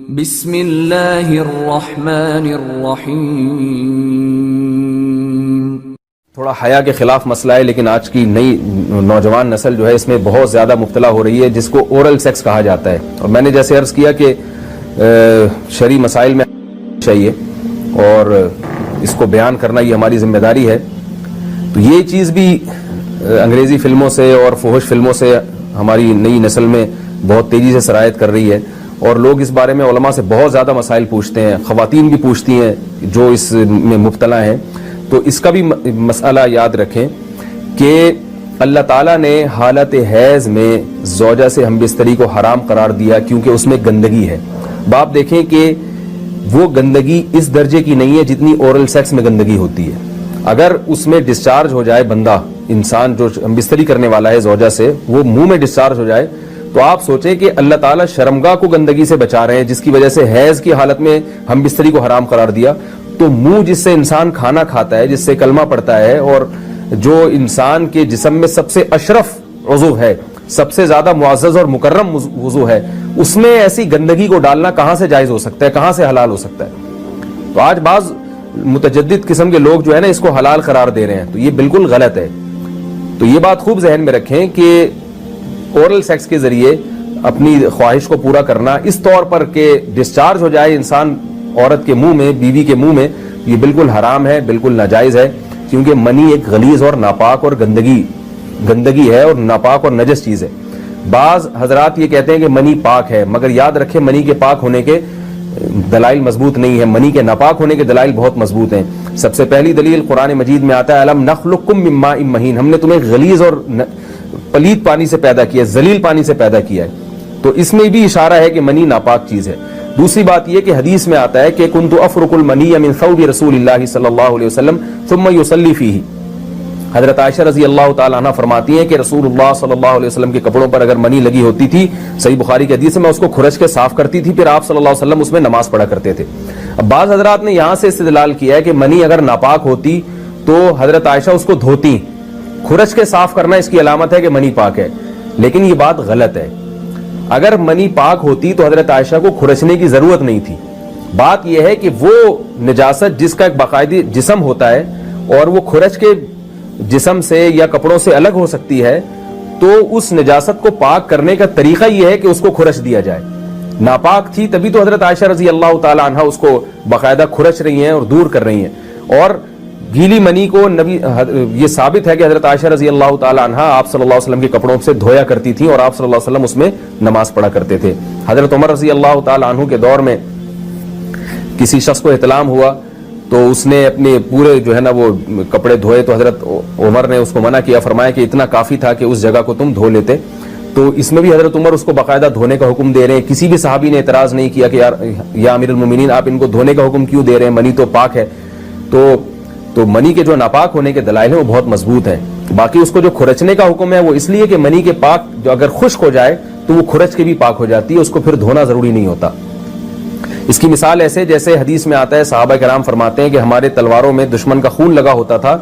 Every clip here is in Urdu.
بسم اللہ الرحمن الرحیم۔ تھوڑا حیا کے خلاف مسئلہ ہے، لیکن آج کی نئی نوجوان نسل جو ہے اس میں بہت زیادہ مبتلا ہو رہی ہے، جس کو اورل سیکس کہا جاتا ہے۔ اور میں نے جیسے عرض کیا کہ شرعی مسائل میں چاہیے اور اس کو بیان کرنا یہ ہماری ذمہ داری ہے۔ تو یہ چیز بھی انگریزی فلموں سے اور فحش فلموں سے ہماری نئی نسل میں بہت تیزی سے سرایت کر رہی ہے، اور لوگ اس بارے میں علماء سے بہت زیادہ مسائل پوچھتے ہیں، خواتین بھی پوچھتی ہیں جو اس میں مبتلا ہیں۔ تو اس کا بھی مسئلہ یاد رکھیں کہ اللہ تعالیٰ نے حالت حیض میں زوجہ سے ہم بستری کو حرام قرار دیا کیونکہ اس میں گندگی ہے۔ باپ دیکھیں کہ وہ گندگی اس درجے کی نہیں ہے جتنی اورل سیکس میں گندگی ہوتی ہے۔ اگر اس میں ڈسچارج ہو جائے بندہ، انسان جو ہم بستری کرنے والا ہے زوجہ سے، وہ منہ میں ڈسچارج ہو جائے، تو آپ سوچیں کہ اللہ تعالیٰ شرمگاہ کو گندگی سے بچا رہے ہیں، جس کی وجہ سے حیض کی حالت میں ہم بستری کو حرام قرار دیا۔ تو منہ جس سے انسان کھانا کھاتا ہے، جس سے کلمہ پڑھتا ہے، اور جو انسان کے جسم میں سب سے اشرف عضو ہے، سب سے زیادہ معزز اور مکرم عضو ہے، اس میں ایسی گندگی کو ڈالنا کہاں سے جائز ہو سکتا ہے، کہاں سے حلال ہو سکتا ہے؟ تو آج بعض متجدد قسم کے لوگ جو ہے نا اس کو حلال قرار دے رہے ہیں، تو یہ بالکل غلط ہے۔ تو یہ بات خوب ذہن میں رکھیں کہ اورل سیکس کے ذریعے اپنی خواہش کو پورا کرنا اس طور پر کہ ڈسچارج ہو جائے انسان عورت کے منہ میں، بیوی کے منہ میں، یہ بالکل حرام ہے، بالکل ناجائز ہے، کیونکہ منی ایک غلیظ اور ناپاک اور گندگی ہے اور ناپاک اور نجس چیز ہے۔ بعض حضرات یہ کہتے ہیں کہ منی پاک ہے، مگر یاد رکھیں منی کے پاک ہونے کے دلائل مضبوط نہیں ہے، منی کے ناپاک ہونے کے دلائل بہت مضبوط ہیں۔ سب سے پہلی دلیل قرآن مجید میں آتا ہے الم نخلقکم من ماء مہین، ہم نے تمہیں غلیظ اور پلید پانی سے پیدا کیا ہے، ذلیل پانی سے پیدا کیا ہے۔ تو اس میں بھی اشارہ ہے کہ منی ناپاک چیز ہے۔ دوسری بات یہ کہ حدیث میں آتا ہے کہ کنت افرق المنی من ثوب رسول اللہ صلی اللہ علیہ وسلم ثم یصلی فیہ۔ حضرت عائشہ رضی اللہ تعالی عنہ فرماتی ہیں کہ رسول اللہ صلی اللہ علیہ وسلم کے کپڑوں پر اگر منی لگی ہوتی تھی، صحیح بخاری کی حدیث میں، اس کو کھرچ کے صاف کرتی تھی، پھر آپ صلی اللہ علیہ وسلم اس میں نماز پڑھا کرتے تھے۔ اب بعض حضرات نے یہاں سے استدلال کیا ہے کہ منی اگر ناپاک ہوتی تو حضرت عائشہ اس کو دھوتی، کھرچ کے صاف کرنا اس کی علامت ہے کہ منی پاک ہے، لیکن یہ بات غلط ہے۔ اگر منی پاک ہوتی تو حضرت عائشہ کو کھرچنے کی ضرورت نہیں تھی۔ بات یہ ہے کہ وہ نجاست جس کا ایک باقاعدہ جسم ہوتا ہے اور وہ کھرچ کے جسم سے یا کپڑوں سے الگ ہو سکتی ہے، تو اس نجاست کو پاک کرنے کا طریقہ یہ ہے کہ اس کو کھرچ دیا جائے۔ ناپاک تھی تبھی تو حضرت عائشہ رضی اللہ تعالی عنہ اس کو باقاعدہ کھرچ رہی ہیں اور دور کر رہی ہیں۔ اور گیلی منی کو نبی، یہ ثابت ہے کہ حضرت عائشہ رضی اللہ تعالی عنہ آپ صلی اللہ علیہ وسلم کے کپڑوں سے دھویا کرتی تھیں اور آپ صلی اللہ علیہ وسلم اس میں نماز پڑھا کرتے تھے۔ حضرت عمر رضی اللہ تعالی عنہ کے دور میں کسی شخص کو احتلام ہوا تو اس نے اپنے پورے جو ہے نا وہ کپڑے دھوئے، تو حضرت عمر نے اس کو منع کیا، فرمایا کہ اتنا کافی تھا کہ اس جگہ کو تم دھو لیتے۔ تو اس میں بھی حضرت عمر اس کو باقاعدہ دھونے کا حکم دے رہے ہیں۔ کسی بھی صحابی نے اعتراض نہیں کیا کہ یا امیر المومنین آپ ان کو دھونے کا حکم کیوں دے رہے ہیں، منی تو پاک ہے۔ تو منی کے جو ناپاک ہونے کے دلائل ہیں وہ بہت مضبوط ہیں۔ باقی اس کو جو کھرچنے کا حکم ہے وہ اس لیے کہ منی کے پاک جو اگر خشک ہو جائے تو وہ کھرچ کے بھی پاک ہو جاتی ہے، اس کو پھر دھونا ضروری نہیں ہوتا۔ اس کی مثال ایسے جیسے حدیث میں آتا ہے، صحابہ کرام فرماتے ہیں کہ ہمارے تلواروں میں دشمن کا خون لگا ہوتا تھا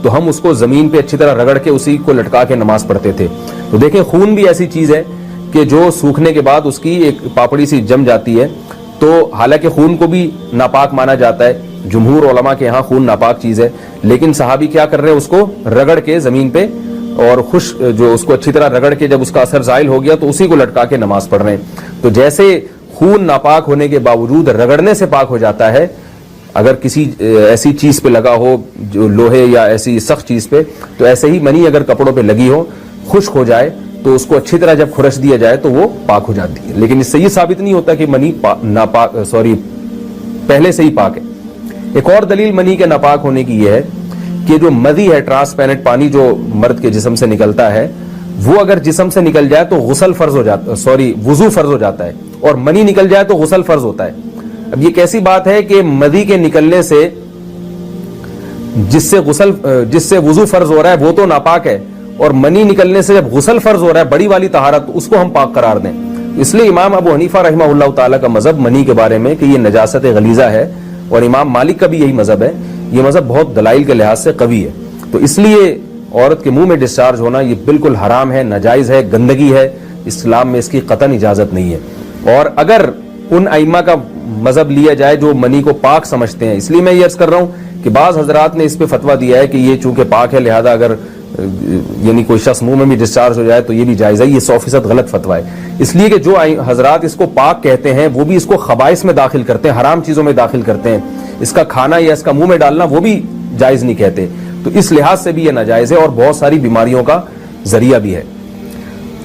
تو ہم اس کو زمین پہ اچھی طرح رگڑ کے اسی کو لٹکا کے نماز پڑھتے تھے۔ تو دیکھیں خون بھی ایسی چیز ہے کہ جو سوکھنے کے بعد اس کی ایک پاپڑی سی جم جاتی ہے، تو حالانکہ خون کو بھی ناپاک مانا جاتا ہے، جمہور علماء کے ہاں خون ناپاک چیز ہے، لیکن صحابی کیا کر رہے ہیں، اس کو رگڑ کے زمین پہ اور جو اس کو اچھی طرح رگڑ کے جب اس کا اثر زائل ہو گیا تو اسی کو لٹکا کے نماز پڑھ رہے ہیں۔ تو جیسے خون ناپاک ہونے کے باوجود رگڑنے سے پاک ہو جاتا ہے، اگر کسی ایسی چیز پہ لگا ہو جو لوہے یا ایسی سخت چیز پہ، تو ایسے ہی منی اگر کپڑوں پہ لگی ہو، خشک ہو جائے، تو اس کو اچھی طرح جب کھرچ دیا جائے تو وہ پاک ہو جاتی ہے۔ لیکن اس سے یہ ثابت نہیں ہوتا کہ منی پہلے سے ہی پاک ہے۔ ایک اور دلیل منی کے ناپاک ہونے کی یہ ہے کہ جو مدی ہے، ٹرانسپیرنٹ پانی جو مرد کے جسم سے نکلتا ہے، وہ اگر جسم سے نکل جائے تو وضو فرض ہو جاتا ہے، اور منی نکل جائے تو غسل فرض ہوتا ہے۔ اب یہ کیسی بات ہے کہ مدی کے نکلنے سے جس سے وضو فرض ہو رہا ہے وہ تو ناپاک ہے، اور منی نکلنے سے جب غسل فرض ہو رہا ہے بڑی والی طہارت، اس کو ہم پاک قرار دیں۔ اس لیے امام ابو حنیفہ رحمہ اللہ تعالیٰ کا مذہب منی کے بارے میں کہ یہ نجاست غلیظہ ہے، اور امام مالک کا بھی یہی مذہب ہے، یہ مذہب بہت دلائل کے لحاظ سے قوی ہے۔ تو اس لیے عورت کے منہ میں ڈسچارج ہونا یہ بالکل حرام ہے، ناجائز ہے، گندگی ہے، اسلام میں اس کی قطعاً اجازت نہیں ہے۔ اور اگر ان ائمہ کا مذہب لیا جائے جو منی کو پاک سمجھتے ہیں. اس لیے میں یہ عرض کر رہا ہوں کہ بعض حضرات نے اس پہ فتویٰ دیا ہے کہ یہ چونکہ پاک ہے لہذا اگر یعنی کوئی شخص منہ میں بھی ڈسچارج ہو جائے تو یہ بھی جائز ہے. یہ 100% غلط فتویٰ ہے. اس لیے کہ جو حضرات اس کو پاک کہتے ہیں وہ بھی اس کو خبائث میں داخل کرتے ہیں, حرام چیزوں میں داخل کرتے ہیں. اس کا کھانا یا اس کا منہ میں ڈالنا وہ بھی جائز نہیں کہتے. تو اس لحاظ سے بھی یہ ناجائز ہے اور بہت ساری بیماریوں کا ذریعہ بھی ہے.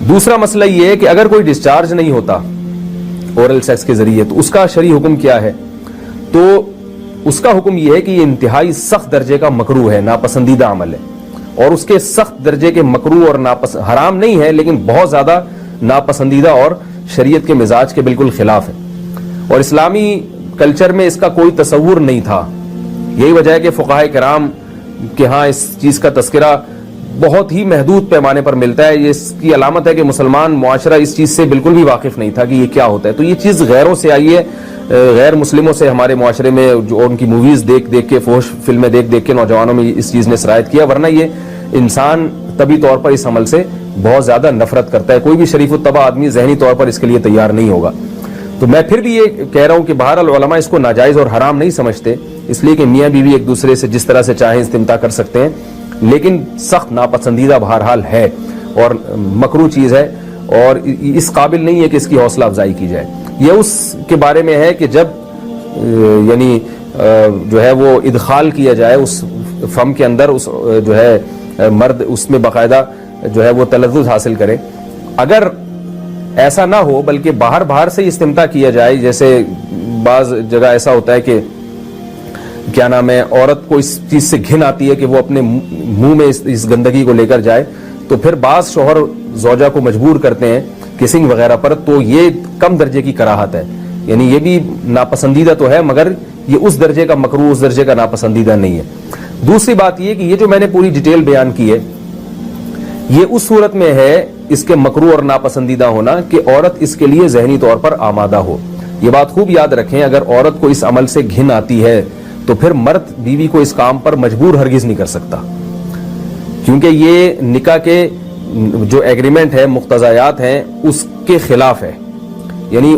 دوسرا مسئلہ یہ ہے کہ اگر کوئی ڈسچارج نہیں ہوتا اورل سیکس کے ذریعے تو اس کا شرعی حکم کیا ہے؟ تو اس کا حکم یہ ہے کہ یہ انتہائی سخت درجے کا مکروہ ہے, ناپسندیدہ عمل ہے. اور اس کے سخت درجے کے مکروہ اور حرام نہیں ہے لیکن بہت زیادہ ناپسندیدہ اور شریعت کے مزاج کے بالکل خلاف ہے. اور اسلامی کلچر میں اس کا کوئی تصور نہیں تھا. یہی وجہ ہے کہ فقہائے کرام کے ہاں اس چیز کا تذکرہ بہت ہی محدود پیمانے پر ملتا ہے. یہ اس کی علامت ہے کہ مسلمان معاشرہ اس چیز سے بالکل بھی واقف نہیں تھا کہ یہ کیا ہوتا ہے. تو یہ چیز غیروں سے آئی ہے, غیر مسلموں سے ہمارے معاشرے میں جو ان کی موویز دیکھ دیکھ کے, فحش فلمیں دیکھ دیکھ کے نوجوانوں میں اس چیز نے سرایت کیا. ورنہ یہ انسان طبی طور پر اس عمل سے بہت زیادہ نفرت کرتا ہے. کوئی بھی شریف الطبع آدمی ذہنی طور پر اس کے لیے تیار نہیں ہوگا. تو میں پھر بھی یہ کہہ رہا ہوں کہ بہرحال علماء اس کو ناجائز اور حرام نہیں سمجھتے, اس لیے کہ میاں بیوی ایک دوسرے سے جس طرح سے چاہیں استمتاع کر سکتے ہیں, لیکن سخت ناپسندیدہ بہرحال ہے اور مکروہ چیز ہے اور اس قابل نہیں ہے کہ اس کی حوصلہ افزائی کی جائے. یہ اس کے بارے میں ہے کہ جب یعنی جو ہے وہ ادخال کیا جائے اس فم کے اندر, اس جو ہے مرد اس میں باقاعدہ جو ہے وہ تلذذ حاصل کرے. اگر ایسا نہ ہو بلکہ باہر سے استمتاع کیا جائے, جیسے بعض جگہ ایسا ہوتا ہے کہ کیا نام ہے عورت کو اس چیز سے گھن آتی ہے کہ وہ اپنے منہ میں اس گندگی کو لے کر جائے, تو پھر بعض شوہر زوجہ کو مجبور کرتے ہیں کسنگ وغیرہ پر, تو یہ کم درجے کی کراہت ہے. یعنی یہ بھی ناپسندیدہ تو ہے مگر یہ اس درجے کا مکروہ, اس درجے کا ناپسندیدہ نہیں ہے. دوسری بات یہ کہ یہ جو میں نے پوری ڈیٹیل بیان کی ہے یہ اس صورت میں ہے اس کے مکروہ اور ناپسندیدہ ہونا کہ عورت اس کے لیے ذہنی طور پر آمادہ ہو. یہ بات خوب یاد رکھیں, اگر عورت کو اس عمل سے گھن آتی ہے تو پھر مرد بیوی کو اس کام پر مجبور ہرگز نہیں کر سکتا, کیونکہ یہ نکاح کے جو ایگریمنٹ ہے, مقتضیات ہیں, اس کے خلاف ہے. یعنی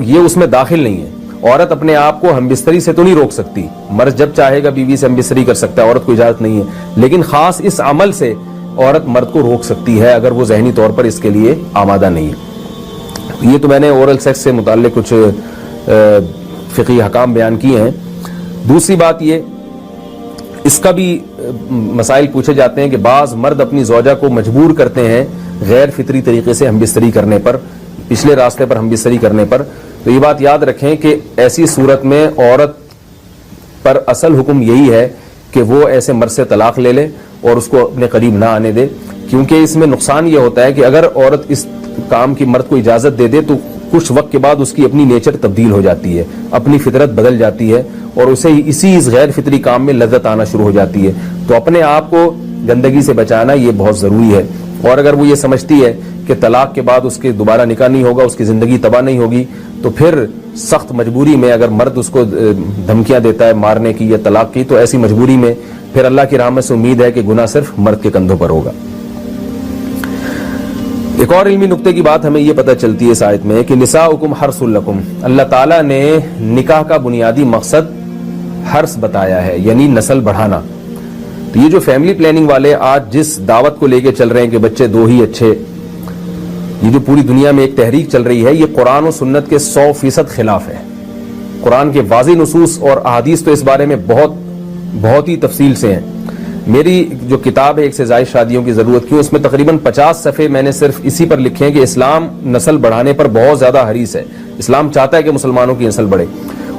یہ اس میں داخل نہیں ہے. عورت اپنے آپ کو ہم بستری سے تو نہیں روک سکتی, مرد جب چاہے گا بیوی سے ہم بستری کر سکتا ہے, عورت کو اجازت نہیں ہے. لیکن خاص اس عمل سے عورت مرد کو روک سکتی ہے اگر وہ ذہنی طور پر اس کے لیے آمادہ نہیں ہے. یہ تو میں نے اورل سیکس سے متعلق کچھ فقہی احکام بیان کیے ہیں. دوسری بات یہ, اس کا بھی مسائل پوچھے جاتے ہیں کہ بعض مرد اپنی زوجہ کو مجبور کرتے ہیں غیر فطری طریقے سے ہم بستری کرنے پر, پچھلے راستے پر ہم بستری کرنے پر. تو یہ بات یاد رکھیں کہ ایسی صورت میں عورت پر اصل حکم یہی ہے کہ وہ ایسے مرد سے طلاق لے لے اور اس کو اپنے قریب نہ آنے دے, کیونکہ اس میں نقصان یہ ہوتا ہے کہ اگر عورت اس کام کی مرد کو اجازت دے دے تو کچھ وقت کے بعد اس کی اپنی نیچر تبدیل ہو جاتی ہے, اپنی فطرت بدل جاتی ہے اور اسے اسی اس غیر فطری کام میں لذت آنا شروع ہو جاتی ہے. تو اپنے آپ کو گندگی سے بچانا یہ بہت ضروری ہے. اور اگر وہ یہ سمجھتی ہے کہ طلاق کے بعد اس کے دوبارہ نکاح نہیں ہوگا, اس کی زندگی تباہ نہیں ہوگی, تو پھر سخت مجبوری میں اگر مرد اس کو دھمکیاں دیتا ہے مارنے کی یا طلاق کی, تو ایسی مجبوری میں پھر اللہ کی رحمت سے امید ہے کہ گناہ صرف مرد کے کندھوں پر ہوگا. ایک اور علمی نقطے کی بات ہمیں یہ پتہ چلتی ہے اس آیت میں کہ نساؤکم حرث لکم, اللہ تعالیٰ نے نکاح کا بنیادی مقصد حرث بتایا ہے, یعنی نسل بڑھانا. تو یہ جو فیملی پلاننگ والے آج جس دعوت کو لے کے چل رہے ہیں کہ بچے دو ہی اچھے, یہ جو پوری دنیا میں ایک تحریک چل رہی ہے, یہ قرآن و سنت کے 100% خلاف ہے. قرآن کے واضح نصوص اور احادیث تو اس بارے میں بہت ہی تفصیل سے ہیں. میری جو کتاب ہے ایک سے زائد شادیوں کی ضرورت کیوں, اس میں تقریباً 50 صفحے میں نے صرف اسی پر لکھے ہیں کہ اسلام نسل بڑھانے پر بہت زیادہ حریص ہے. اسلام چاہتا ہے کہ مسلمانوں کی نسل بڑھے,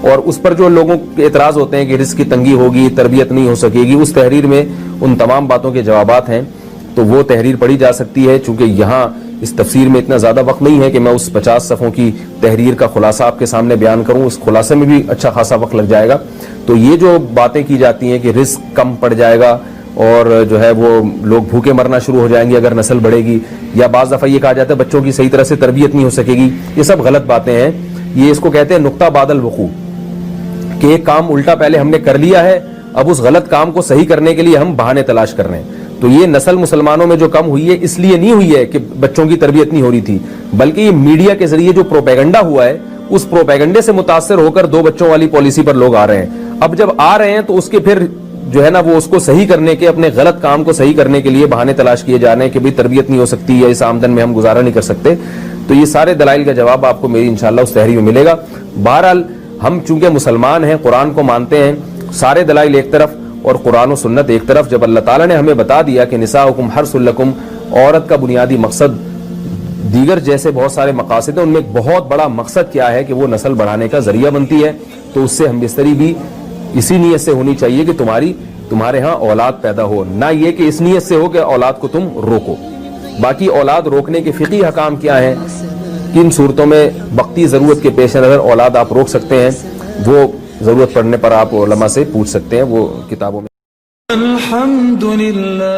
اور اس پر جو لوگوں کے اعتراض ہوتے ہیں کہ رزق کی تنگی ہوگی, تربیت نہیں ہو سکے گی, اس تحریر میں ان تمام باتوں کے جوابات ہیں. تو وہ تحریر پڑھی جا سکتی ہے, چونکہ یہاں اس تفسیر میں اتنا زیادہ وقت نہیں ہے کہ میں اس 50 صفحوں کی تحریر کا خلاصہ آپ کے سامنے بیان کروں. اس خلاصے میں بھی اچھا خاصا وقت لگ جائے گا. تو یہ جو باتیں کی جاتی ہیں کہ رزق کم پڑ جائے گا اور جو ہے وہ لوگ بھوکے مرنا شروع ہو جائیں گے اگر نسل بڑھے گی, یا بعض دفعہ یہ کہا جاتا ہے بچوں کی صحیح طرح سے تربیت نہیں ہو سکے گی, یہ سب غلط باتیں ہیں. یہ اس کو کہتے ہیں نقطہ بعد الوقوع, کہ ایک کام الٹا پہلے ہم نے کر لیا ہے, اب اس غلط کام کو صحیح کرنے کے لیے ہم بہانے تلاش کر رہے ہیں. تو یہ نسل مسلمانوں میں جو کم ہوئی ہے اس لیے نہیں ہوئی ہے کہ بچوں کی تربیت نہیں ہو رہی تھی, بلکہ یہ میڈیا کے ذریعے جو پروپیگنڈا ہوا ہے اس پروپیگنڈے سے متاثر ہو کر 2 بچوں والی پالیسی پر لوگ آ رہے ہیں. اب جب آ رہے ہیں تو اس کے پھر جو ہے نا وہ اس کو صحیح کرنے کے, اپنے غلط کام کو صحیح کرنے کے لیے بہانے تلاش کیے جا رہے ہیں کہ بھئی تربیت نہیں ہو سکتی یا اس آمدن میں ہم گزارا نہیں کر سکتے. تو یہ سارے دلائل کا جواب آپ کو میری انشاءاللہ اس تحریر میں ملے گا. بہرحال ہم چونکہ مسلمان ہیں, قرآن کو مانتے ہیں, سارے دلائل ایک طرف اور قرآن و سنت ایک طرف. جب اللہ تعالیٰ نے ہمیں بتا دیا کہ نساؤکم حرث لکم, عورت کا بنیادی مقصد دیگر جیسے بہت سارے مقاصد ہیں, ان میں ایک بہت بڑا مقصد کیا ہے کہ وہ نسل بڑھانے کا ذریعہ بنتی ہے, تو اس سے ہم بستری بھی اسی نیت سے ہونی چاہیے کہ تمہارے ہاں اولاد پیدا ہو, نہ یہ کہ اس نیت سے ہو کہ اولاد کو تم روکو. باقی اولاد روکنے کے فقہی احکام کیا ہیں, کن صورتوں میں وقتی ضرورت کے پیش نظر اولاد آپ روک سکتے ہیں, وہ ضرورت پڑنے پر آپ علماء سے پوچھ سکتے ہیں, وہ کتابوں میں. الحمدللہ.